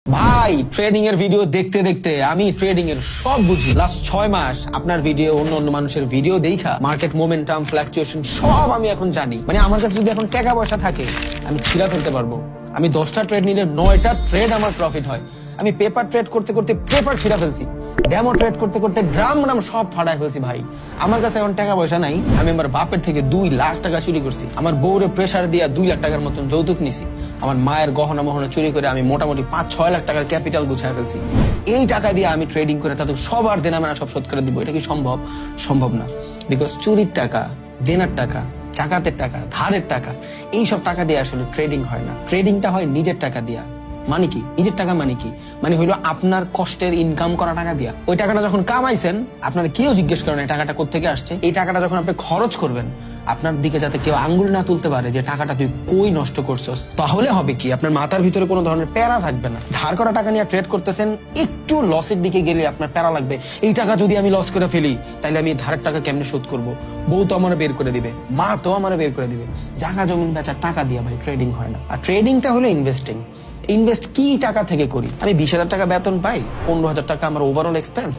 ভাই ট্রেডিং এর ভিডিও দেখতে দেখতে আমি ট্রেডিং এর সব বুঝি। লাস্ট 6 মাস আপনার ভিডিও অন্য মানুষের ভিডিও দেখা মার্কেট মোমেন্টাম ফ্লাকচুয়েশন সব আমি এখন জানি। মানে আমার কাছে যদি এখন টাকা পয়সা থাকে আমি ছিঁড়া ফেলতে পারবো। আমি 10টা ট্রেড নিলে 9টা ট্রেড আমার প্রফিট হয়। আমি পেপার ট্রেড করতে করতে পেপার ছিঁড়া ফেলছি, ডেমো ট্রেড করতে করতে ড্রাম সব ফাটায় ফেলছি। ভাই আমার কাছে এখন টাকা পয়সা নাই। আমি আমার বাপের থেকে 2 লাখ টাকা চুরি করছি। আমার বউরে প্রেসার দিয়া 2 লাখ টাকার মতন যৌতুক নিছি। আমার মায়ের গহনা মহনা চুরি করে আমি মোটামুটি 5-6 লাখ টাকার ক্যাপিটাল গুছায় ফেলছি। এই টাকা দিয়ে আমি ট্রেডিং করে তাদের সবার দেনা মেনা সব শোধ করে দিব। এটা কি সম্ভব? সম্ভব না। বিকজ চুরির টাকা, দেনার টাকা, জাকাতের টাকা, ধারের টাকা, এইসব টাকা দিয়ে আসলে ট্রেডিং হয় না। ট্রেডিংটা হয় নিজের টাকা দিয়া। মানে কি নিজের টাকা? মানে কি মানে হইলো আপনার কষ্টের ইনকাম করা টাকা দিয়া। ওই টাকাটা যখন কামাইছেন আপনার কেউ জিজ্ঞেস করেন এই টাকাটা কোত্থেকে আসছে। এই টাকাটা যখন আপনি খরচ করবেন আপনার দিকে যাতে কেউ আঙ্গুল না তুলতে পারে যে টাকাটা তুই কই নষ্ট করছস, তাহলে হবে কি আপনার মাথার ভিতরে কোনো ধরনের প্যারা থাকবে না। ধার করা টাকা নিয়ে ট্রেড করতেছেন, একটু লসের দিকে গেলে আপনার প্যারা লাগবে। এই টাকা যদি আমি লস করে ফেলি তাহলে আমি ধারের টাকা কেমনে শোধ করব? বউ তো আমার বের করে দিবে, মা তো আমার বের করে দিবে। জায়গা জমিন বেচার টাকা দিয়ে ভাই ট্রেডিং হয় না। আর ট্রেডিংটা হলো ইনভেস্টিং। ইনভেস্ট কি টাকা থেকে করি? আমি 20,000 টাকা বেতন পাই, 15,000 টাকা আমার ওভারঅল এক্সপেন্স।